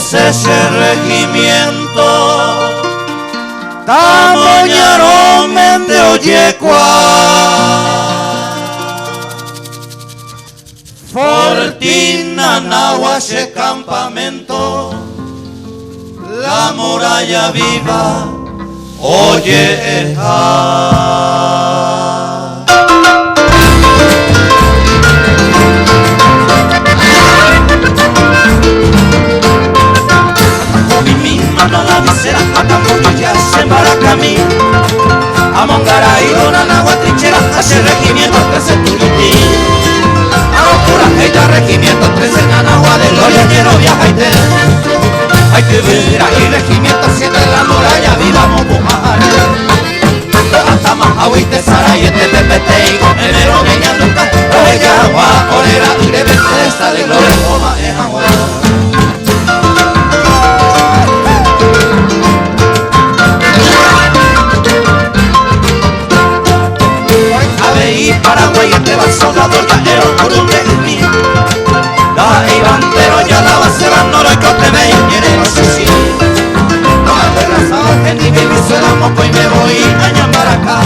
13 ese regimiento Tamoñaro Mende Oyecua Fortina Nahua ese campamento la muralla viva Olleja. Mano la visera, Atamoño ya se embarca a mí. Amongaray, Dona Nahua trinchera, hace regimiento 13 Tuyutí. Ahora ella regimiento 13 Nanagua de Gloria, quiero viajar y te. Hay que ver ahí regimiento 7 la muralla, viva Mopujar. Hasta Mahahuite, Sarayete, Tepete y con enero, Meña, Lucas, Oella, Agua, Orera, y de Bethesda de Gloria, Toma, Ejagua. Y Paraguay este va soldado llanero por un mí. La Ibantero ya la base van noro y cote me quiere no sé si. No me aterrazado que ni mi Venezuela moco y me voy a llamar acá.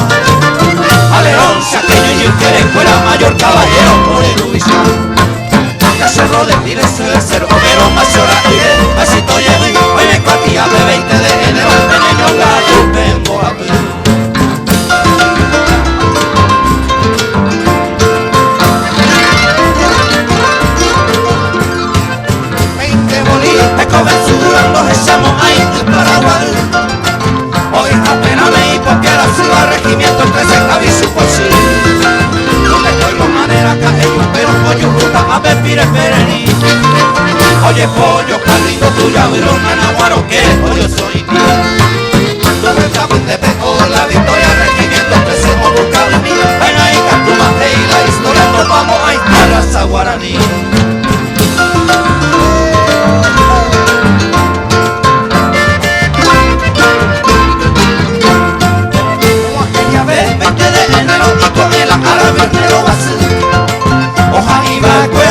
A León, Saqueño y quiere fuera mayor caballero por el Ubicán. Ya cerró de tires suele ser obrero más hora y de pasito lleve. Hoy me cuatía de 20 de enero en el Ñongato en Boapé. Los echamos ahí en Paraguay. Hoy apenas me y porque la suba regimiento 13 Javisu por sí. No te oigo manera cajeño, pero pollo ruta a pepire perení. Oye pollo, carrito tuya, pero managuaro que pollo soy. Tú me estabas de peco, la victoria regimiento 13 o busca de mí. Ven ahí Catumaje y la historia nos vamos a ir a raza guaraní.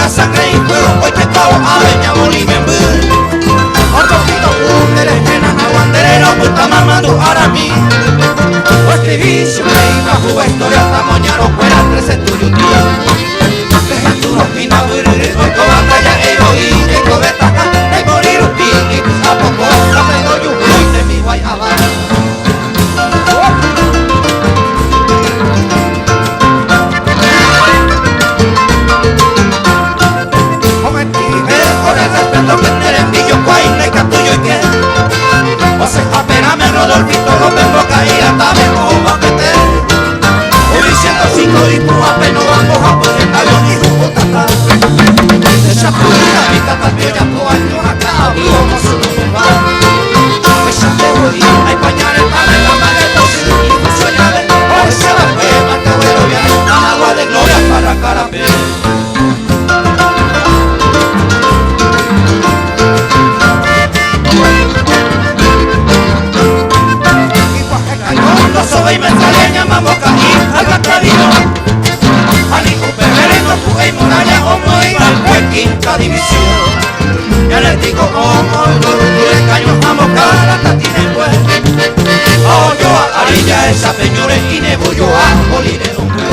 Sangre y fuego, hoy que estaba a Beña Bolivia en Bur. Ortopito, Underejena, Aguanderero, puta mamá, tu Aramí. O escribicio, me iba a jugar historia, Tamoñaro, fuera 13 Tuyutí. Deja tu rojina, Buriri, hoy con batalla, y cobeta, de morir un pi, y a poco, la tengo yo, y de mi guayaba. Rodolfito López Boca y hasta mejor va a meter. Hoy 105 y tú apenas vamos a poner avión y tu puta. De Chapulina, mi tata vieja, tu año acá, como su tumba. Me chapeo y hay pañales para la maleta, y tu sueña de hoy se la fue, mate güero, viene agua de gloria para Carapé. Soy metraleña, mamoca y albatravino. Anico Peverino, Puey, Muralla, Homo y Alpe, quinta división. Y el ético Homo, el Gordo, Caño, Mamoca, la Tatina, el Güey. Oh, yo a Arilla, esa peñore, y Nebullo, a Bolívar, hombre.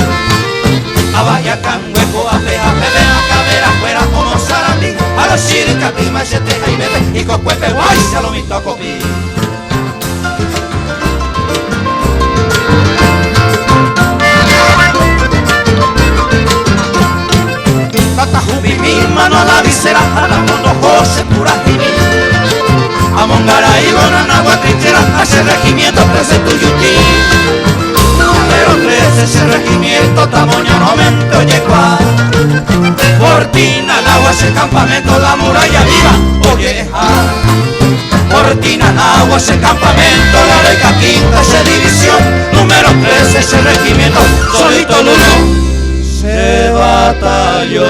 A Bayacán, Hueco, a Peja, Pepe, a Cabera, fuera, como Sarandí. A los Chirica, Clima, Cheteja y Bebe, y Cocuepe, Guay, Salomito, a Copí. Mi mano a la visera, a la mono José pura jimí. A Mongaray, Dona Nahua trinchera, hace regimiento 13 Tuyutí. Número 13 ese regimiento, Tamoñaro Mende Oyecua. Fortina Nahua ese campamento, la muralla viva Olleja. Fortina Nahua ese campamento, la Reca quinta esa división. Número 13 ese regimiento, solito Lulo se batalló.